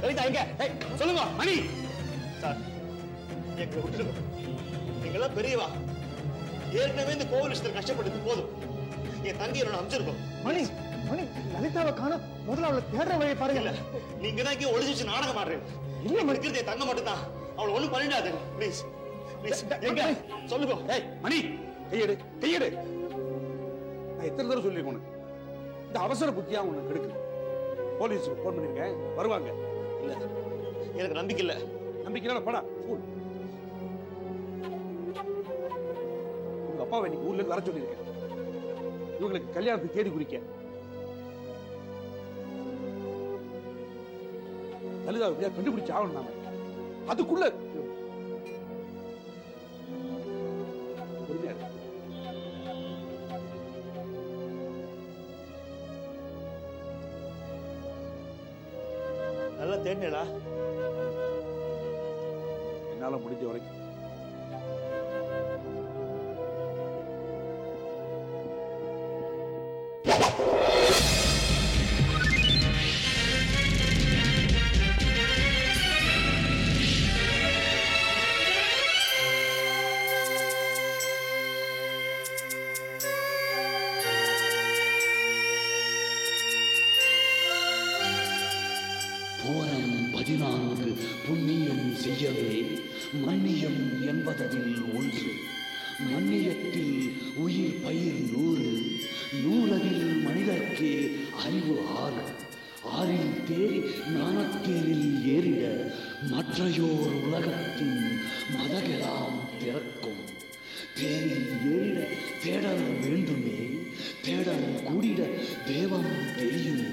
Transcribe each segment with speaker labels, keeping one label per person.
Speaker 1: லலிதா எங்க? சொல்லுங்க மணி. சார் எங்க விட்டுருங்க. நீங்களாம் பெரியவா. ஏற்கனவே இந்த கோவில் விஷயத்தில் கஷ்டப்பட்டது போதும். என் தங்கி என்னோட அமைச்சிருக்கோம். மணி மணி லலிதாவை காணோம். முதல்ல அவளை தேடுற வழியை பாருங்க. நீங்க தான் இங்கே ஒளிச்சு வச்சு நாடகம் ஆடுறீங்க. இல்ல மணிக்கிறது என் தங்க மட்டும் தான். அவளை ஒண்ணும் பண்ணிடாது. ப்ளீஸ் ப்ளீஸ் எங்க சொல்லுங்க.
Speaker 2: மணி கையெடு கையெடு. நான் எத்தனை தடவை சொல்லிருக்கேன் இந்த அவசர புத்தியா உனக்கு எடுக்கு. போலீஸுக்கு போன் பண்ணிருக்கேன், வருவாங்க.
Speaker 1: இல்ல எனக்கு நம்பிக்கை இல்ல.
Speaker 2: நம்பிக்கை இல்ல போடா. உங்க அப்பாவை இன்னைக்கு ஊர்ல இருந்து வர சொல்லியிருக்கேன். இவங்களுக்கு கல்யாணத்துக்கு தேடி குறிக்க. லலிதா எப்படியா கண்டுபிடிச்சு ஆகணும். நாம அதுக்குள்ள
Speaker 1: நல்லா தேடினேடா.
Speaker 2: என்னால முடிஞ்ச வரைக்கும்.
Speaker 3: போனம் 14 புண்ணியம் செய்யவே மன்னியம் என்பதில் ஒன்று. மன்னியத்தில் உயிர் பயிர் 100, 100 மனிதர்க்கே அறிவு 6. 6 தேறி ஞானத்தேரில் ஏறிட மற்றையோர் உலகத்தின் மதகெல்லாம் பிறக்கும். தேரில் ஏறிட தேடல் வேண்டுமே, தேடல் கூடிட தேவம் தெரியுமே.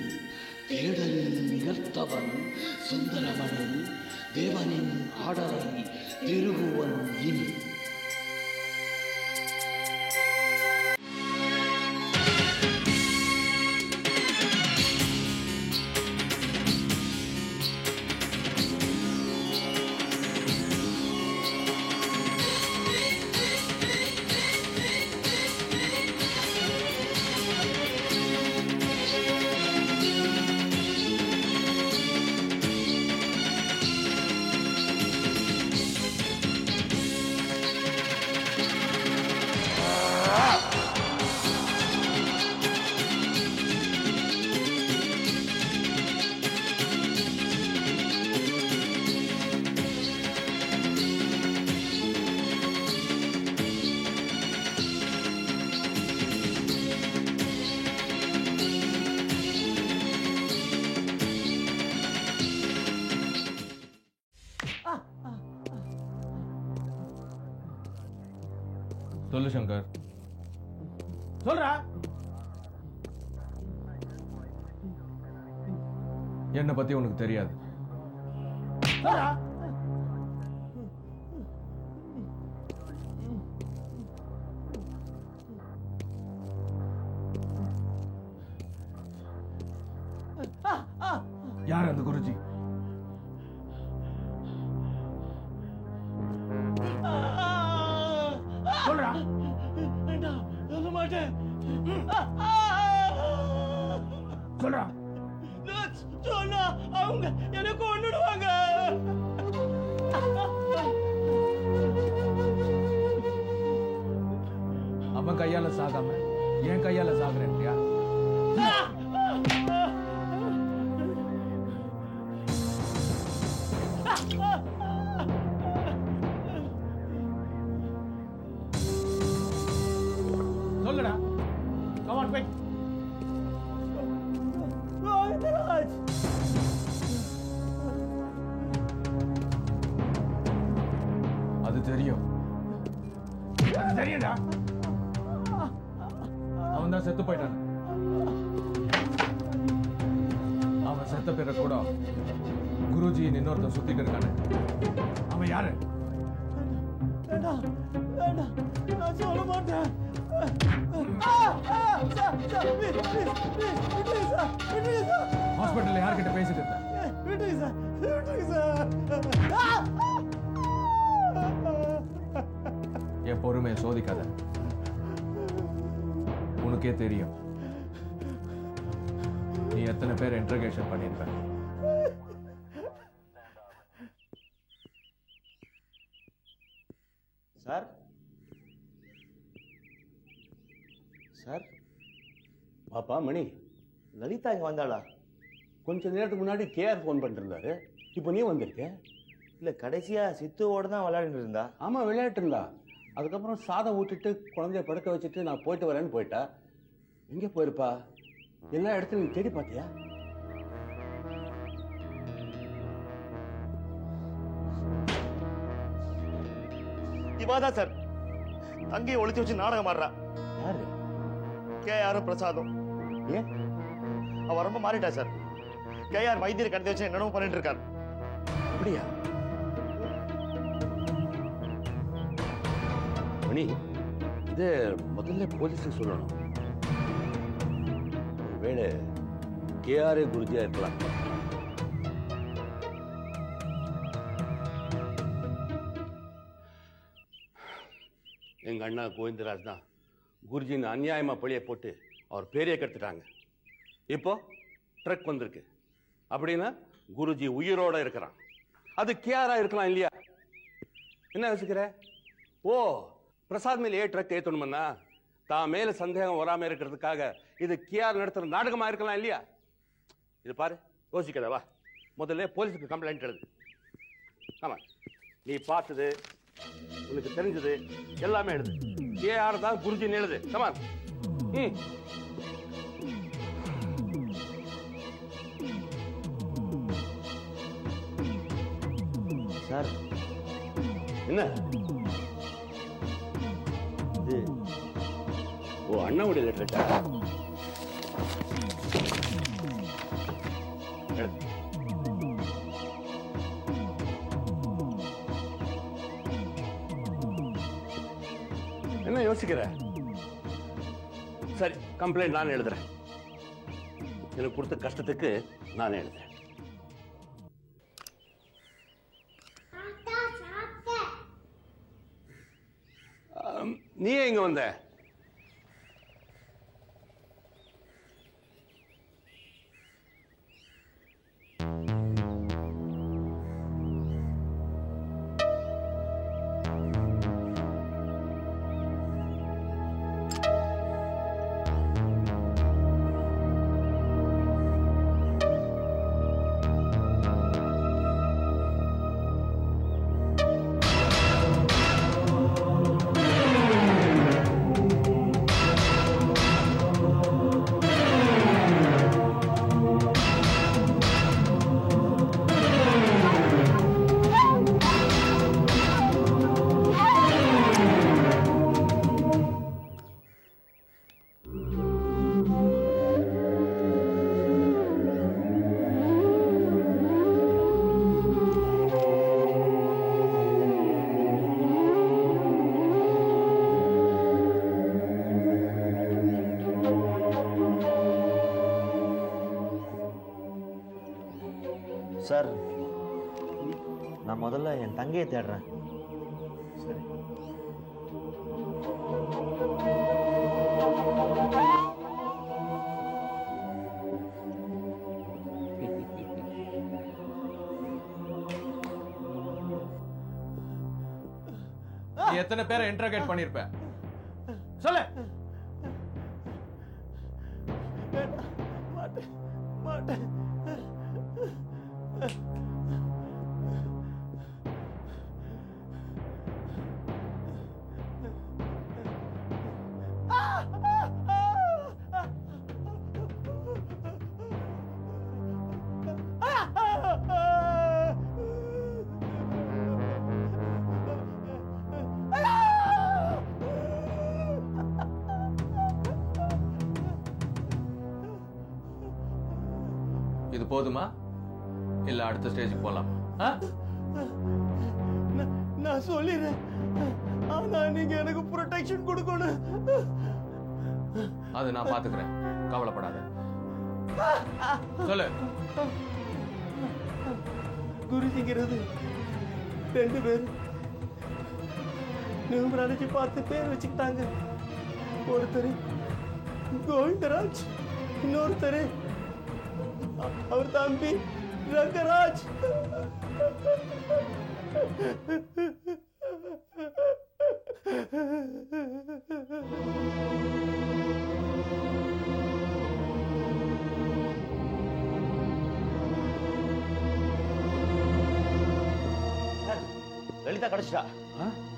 Speaker 3: தேடலில் நிகழ்த்தவன் சுந்தரமனில் தேவனின் ஆடலை திருகுவன் இனி.
Speaker 4: சொல்லு சங்கர்.
Speaker 1: சொல்றா.
Speaker 4: என்னை பத்தி உனக்கு தெரியாது.
Speaker 1: சொல்றா.
Speaker 4: யார் அந்த குருஜி?
Speaker 1: சொல்றா. சொல்ல மாட்டேன். சொல்றா. சொன்னா அவங்க எனக்கு கொன்னுடுவாங்க.
Speaker 4: அவன் கையால சாகாம என் கையால சாகுறேன்யா? சொல்லுடா. Come on, quick. அது தெரியும். அது தெரியும்டா. அவன் தான் செத்து போயிட்டான். அவன் செத்த பிறகு கூட குருஜியின் இன்னொருத்தன் சுத்திட்டு இருக்கானே. அவன் யாரு?
Speaker 1: நான் சொல்ல மாட்டேன்.
Speaker 4: ஹாஸ்பிட்டல்ல யார்கிட்ட பேசிட்டு இருந்த? என் பொறுமையை சோதிக்காத. உனக்கே தெரியும் நீ எத்தனை பேர் இன்டர்கேஷன் பண்ணிருப்ப.
Speaker 1: சார் சார்
Speaker 5: பாப்பா மணி,
Speaker 1: லலிதா இங்க வந்தாளா?
Speaker 5: கொஞ்ச நேரத்துக்கு முன்னாடி கேஆர் ஃபோன் பண்ணிட்டு இருந்தாரு. இப்போ நீ வந்திருக்க?
Speaker 1: இல்ல கடைசியா சித்துவோட தான் விளையாடிட்டு இருந்தா.
Speaker 5: ஆமா, விளையாட்டு இருந்தா. அதுக்கப்புறம் சாதம் ஊட்டிட்டு குழந்தைய படுக்க வச்சுட்டு நான் போயிட்டு வரேன்னு போயிட்டா. எங்க போயிருப்பா? எல்லா இடத்துலையும் நீ தேடி பார்த்தியா?
Speaker 1: இவாதான் சார் தங்கையை ஒளிச்சு வச்சு நாடகம் ஆடுறா.
Speaker 5: யாரு?
Speaker 1: கேஆரும் பிரசாதும்.
Speaker 5: ஏன்?
Speaker 1: அவ ரொம்ப மாறிட்டா சார். கேஆர் வைத்தியர் கடத்தி வச்சு என்னென்னமோ பண்ணிட்டு இருக்காரு.
Speaker 5: அப்படியா? மணி, இது முதல்ல போலீஸுக்கு சொல்லணும். ஒருவேளை கேஆரே குருஜியா இருக்கலாம். எங்க அண்ணா கோவிந்தராஜ் தான் குருஜின்னு அநியாயமா பழிய போட்டு அவர் பேரையே கெடுத்துட்டாங்க. இப்போ ட்ரக் வந்திருக்கு அப்படின்னா குருஜி உயிரோட இருக்கிறான். அது கேஆரா இருக்கலாம் இல்லையா? என்ன யோசிக்கிற? ஓ, பிரசாத் மேல ட்ரக் ஏத்தணும்னா தான் மேல சந்தேகம் வராம இருக்கிறதுக்காக இது கேஆர் நடத்துற நாடகமா இருக்கலாம் இல்லையா? இது பாரு, யோசிக்கல. வா, முதல்ல போலீஸுக்கு கம்ப்ளைண்ட் எழுது. ஆமா, நீ பார்த்தது, உனக்கு தெரிஞ்சது எல்லாமே எழுது. கேஆர் தான் குருஜின்னு எழுது. கமான்.
Speaker 1: சார்
Speaker 5: என்ன
Speaker 1: இது?
Speaker 5: ஓ, அண்ணாவுடைய லெட்டர். என்ன யோசிக்கிற? சரி, கம்ப்ளைண்ட் நான் எழுதுறேன். எனக்கு கொடுத்த கஷ்டத்துக்கு நான் எழுதுறேன். நீ எங்க வந்த?
Speaker 1: சார், நான் முதல்ல என் தங்கையை தேடுறேன். சரி.
Speaker 4: நீ எத்தனை பேரை இன்டர்கேட் பண்ணிருப்ப? சொல்லு.
Speaker 1: மாட்டேன்.
Speaker 4: இது போதுமா இல்ல அடுத்த ஸ்டேஜுக்கு போலாமா?
Speaker 1: நான் சொல்லிடுறேன், ஆனா நீங்க எனக்கு ப்ரொடெக்ஷன் கொடுக்கணும்.
Speaker 4: அது நான் பாத்துக்கிறேன், கவலைப்படாத. சொல்லு.
Speaker 1: குருஜிங்கிறது 2 பேர் நியூமராலஜி பார்த்து பேர் வச்சுக்கிட்டாங்க. ஒருத்தர் கோவிந்தராஜ், இன்னொருத்தர் அவர் தம்பி ரங்கராஜ். லலிதா கிடைச்சிட்டா.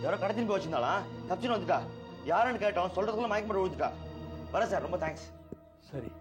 Speaker 1: யாரோ கடத்தின்னு போய் வச்சிருந்தாளா, தப்பிச்சுன்னு வந்துட்டா. யாருன்னு கேட்டோம், சொல்றதுக்குள்ள மயக்கம் போட்டு விழுந்துட்டா. வரேன் சார், ரொம்ப தேங்க்ஸ்.
Speaker 5: சரி.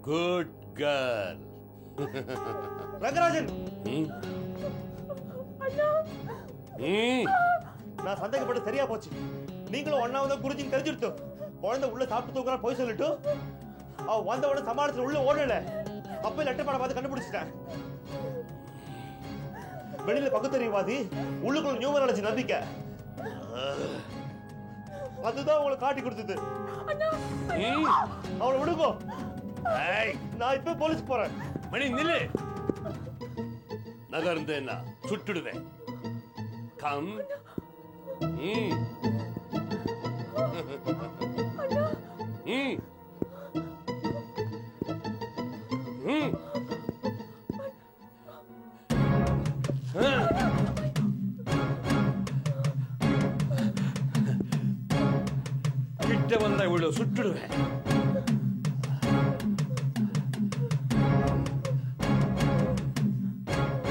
Speaker 5: Good girl.
Speaker 1: ரங்கராஜன், நான் சந்தேகப்பட்டு சரியா போச்சு. நீங்களும் ஒன்னாவது குருஜின்னு தெரிஞ்சிருத்து. குழந்தை உள்ள சாப்பிட்டு தூக்குறா போய் சொல்லிட்டு அவ வந்தவன சமாளிச்சு உள்ள ஓடல. அப்ப லெட்டர் படம் பார்த்து கண்டுபிடிச்சிட்டேன். வெளியில பகுத்தறிவாதி, உள்ளுக்குள்ள நியூமராலஜி நம்பிக்கை. அதுதான் உங்களை காட்டி கொடுத்தது. அவளை விடுங்கோ. நான் இப்ப போலீஸ் போறேன்.
Speaker 5: மணி நில்லு. நகர்ந்தேன்னா சுட்டுடுவேன். கம். கிட்ட வந்தா இவ்வளவு சுட்டுடுவேன்.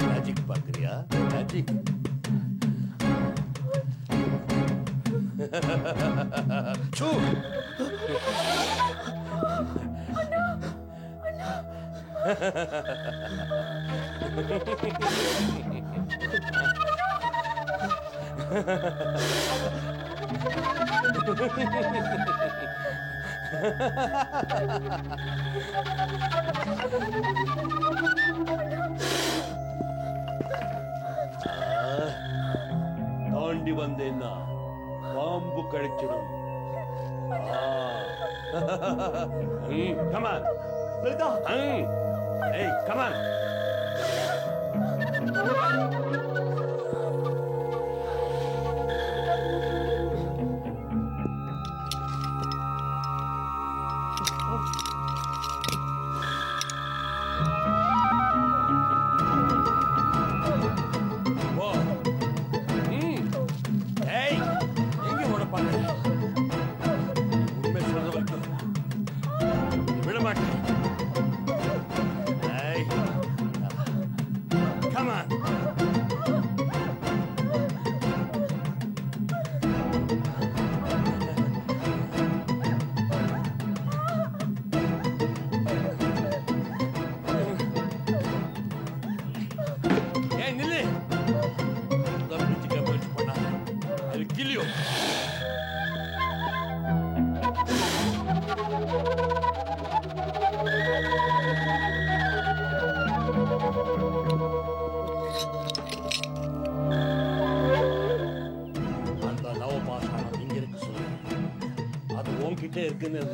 Speaker 5: மேஜிக் பாக்குறியா? மேஜிக். தாண்டி வந்தேன்னா பாம்பு கழிச்சிடும். Come on.
Speaker 1: Lalitha,
Speaker 5: Hey, come on.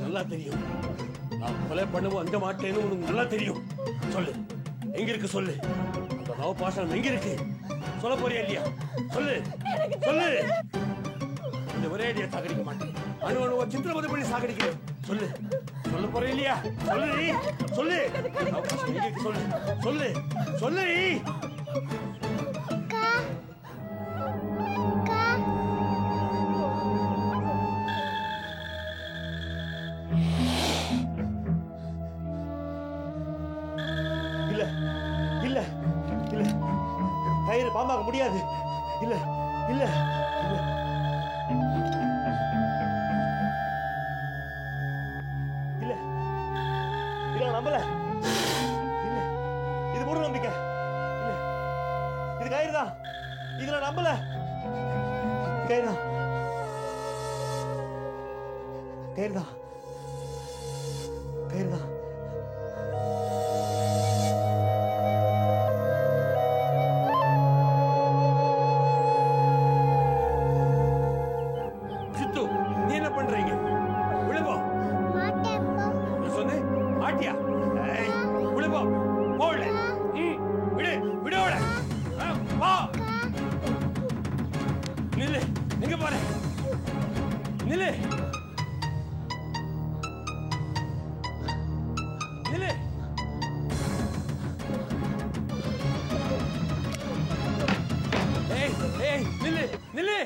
Speaker 5: நல்லா தெரியும். நான் கொலை பண்ணவும் அஞ்ச மாட்டேன்னு உனக்கு நல்லா தெரியும். சொல்லு, எங்க இருக்கு சொல்லு. அந்த நவபாஷம் எங்க இருக்கு சொல்ல போறியா இல்லையா? சொல்லு சொல்லு. இந்த ஒரே அடியா சாகடிக்க மாட்டேன். அணு அணுவா சித்திரவதை பண்ணி சாகடிக்கிறேன். சொல்லு, சொல்ல போறியா இல்லையா? சொல்லு சொல்லு. நவபாஷம் எங்க இருக்கு சொல்லு சொல்லு சொல்லு.
Speaker 1: ஆமாங்க முடியாது. இல்ல இல்ல இல்ல இல்ல இல்ல நம்பல. இல்ல இது மூட நம்பிக்கை. இல்ல இது கயிறு தான். இது நான் நம்பல. கயிறு தான். கயிறு தான். கயிறு தான்.
Speaker 5: சித்து, நீ என்ன பண்றீங்க? விழுப்போ. நான் சொன்னேன் ஆட்டியா? விழுப்போ. போடல. விடு விடோட. வா. நில்லு. எங்க போற? நில்லு. நில்லு. ஏய் ஏய் நில்லு நில்லு.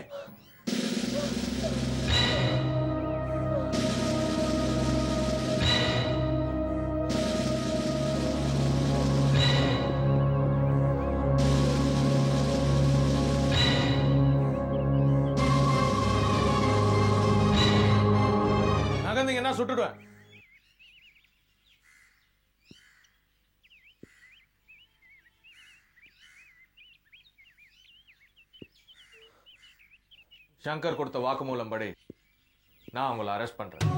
Speaker 5: நகர்ந்தீங்கன்னா சுட்டுடுவேன். சங்கர் கொடுத்த வாக்குமூலம் படி நான் உங்களை அரெஸ்ட் பண்றேன்.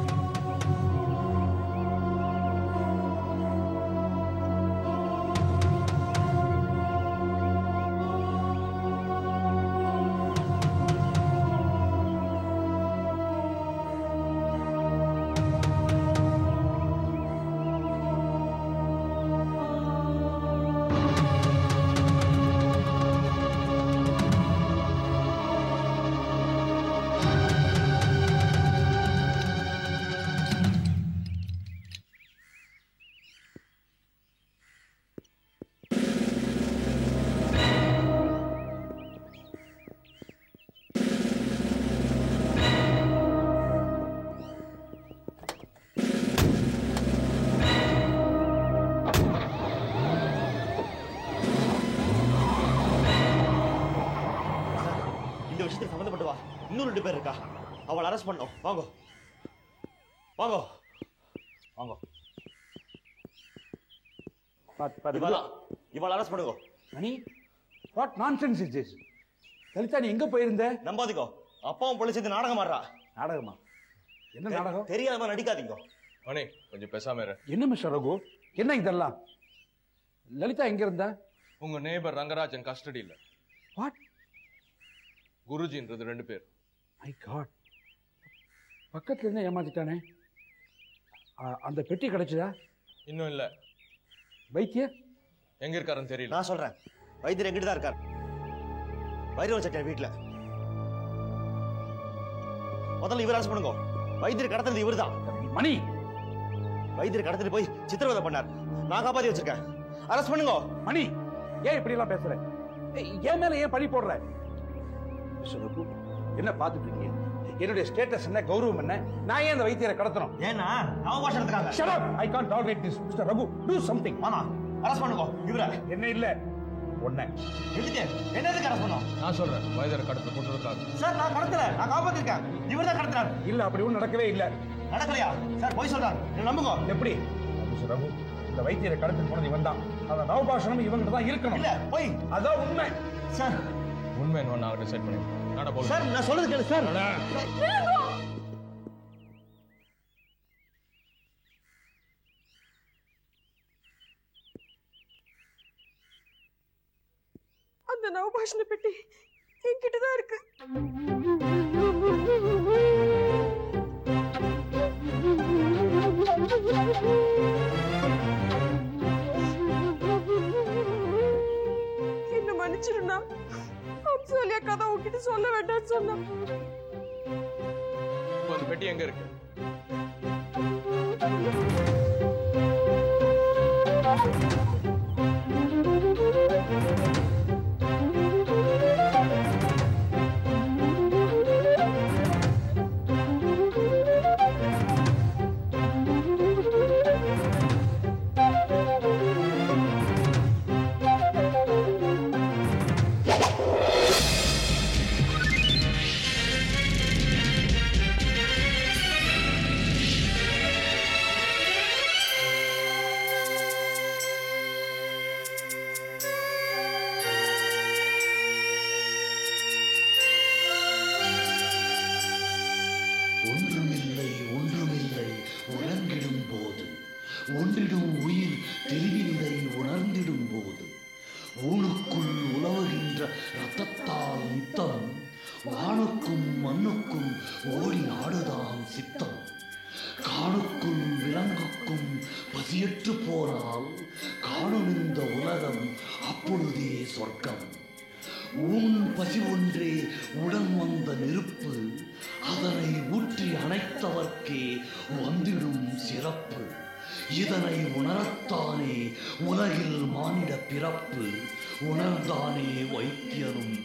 Speaker 1: சம்பந்தப்பட்டு வா. இன்னும் 2 பேர் இருக்கா. அவளை அரெஸ்ட் பண்ணோம். வாங்க வாங்க வாங்க. இவளை அரெஸ்ட் பண்ணுங்க.
Speaker 2: Mani, what nonsense is this? Lalitha, நீ எங்க போயிருந்த?
Speaker 1: நம்பாதீங்க. அப்பாவும் பொலிச்சது நாடகம் ஆடுறா.
Speaker 2: நாடகமா? என்ன நாடகம்?
Speaker 1: தெரியாம நடிக்காதீங்க.
Speaker 5: மணி, கொஞ்சம் பேசாம இரு.
Speaker 2: என்ன மிஸ்டர் ரகு, என்ன இதெல்லாம்? லலிதா எங்க இருந்தா?
Speaker 5: உங்க நேபர் ரங்கராஜன் கஸ்டடியில்.
Speaker 2: வாட்?
Speaker 5: குருஜின்றது 2 பேர்.
Speaker 2: மை காட், பக்கத்துல இருந்து ஏமாத்திட்டானே. அந்த பெட்டி கிடைச்சதா?
Speaker 5: இன்னும் இல்ல.
Speaker 2: வைத்தியர்
Speaker 5: எங்க இருக்காருன்னு தெரியல.
Speaker 1: நான் சொல்றேன். வைத்தியர் எங்கிட்ட தான் இருக்கார். வைரவ சட்டியார் வீட்டுல. முதல்ல இவர் அரெஸ்ட் பண்ணுங்க. வைத்தியர் கடத்தினது இவர் தான்.
Speaker 2: மணி,
Speaker 1: வைத்தியர் கடத்திட்டு போய் சித்திரவதை பண்ணார். நான் காப்பாத்தி வச்சிருக்கேன். அரெஸ்ட் பண்ணுங்க.
Speaker 2: மணி, ஏன் இப்படி எல்லாம் பேசுற? ஏன் மேல ஏன் பழி போடுற? என்ன பாத்துட்டு இருக்கீங்க? என்னுடைய ஸ்டேட்டஸ் என்ன, கௌரவம் என்ன? நான் ஏன் அந்த வைத்தியரை கடத்தணும்?
Speaker 1: ஏன்னா அவமானத்துக்காக.
Speaker 2: Shut up! I can't tolerate this, Mr. Raghu. Do something.
Speaker 1: ஆமா, அரெஸ்ட் பண்ணுங்க இவரை.
Speaker 2: என்ன இல்ல ஒண்ணே.
Speaker 1: எதுக்கு? என்ன எதுக்கு அரெஸ்ட் பண்ணோம்?
Speaker 5: நான் சொல்றேன், வைத்தியரை கடத்த கொண்டிருக்காங்க.
Speaker 1: சார், நான் கடத்தல. நான் காப்பாத்திருக்கேன். இவர் தான் கடத்துறாரு.
Speaker 2: இல்ல, அப்படி ஒண்ணும் நடக்கவே இல்ல.
Speaker 1: நடக்கலையா? சார் போய் சொல்றாரு. என்ன நம்புங்க.
Speaker 2: எப்படி? Mr. Raghu, இந்த வைத்தியரை கடத்தி போனது இவன் தான். அந்த நவபாஷணம் இவங்கிட்ட தான் இருக்கணும்.
Speaker 1: இல்ல, போய்.
Speaker 2: அதான் உண்மை.
Speaker 1: சார்,
Speaker 5: உண்மை என்ன நான் டிசைட் பண்ணி.
Speaker 1: சார், நான் சொல்றது கேளு சார்.
Speaker 6: அந்த நவபாஷண பெட்டி என்கிட்டதான் இருக்கு. என்ன மன்னிச்சிருந்தா அம்சாலியா கதை உங்ககிட்ட சொல்ல வேண்டாம்னு சொன்னா.
Speaker 5: அந்த பெட்டி எங்க இருக்கு?
Speaker 3: வானுக்கும் மண்ணுக்கும் ஓடி ஆடுதாம் சித்தம். காணுக்குள் விலங்குக்கும் பசியற்று போனால் காணும் இந்த உலகம் அப்பொழுதே சொர்க்கம். உன் பசி ஒன்றே உடன் வந்த நெருப்பு, அதனை ஊற்றி அணைத்தவர்க்கே வந்திடும் சிறப்பு. இதனை உணரத்தானே உலகில் மானிட பிறப்பு, உணர்ந்தானே வைத்தியனும்.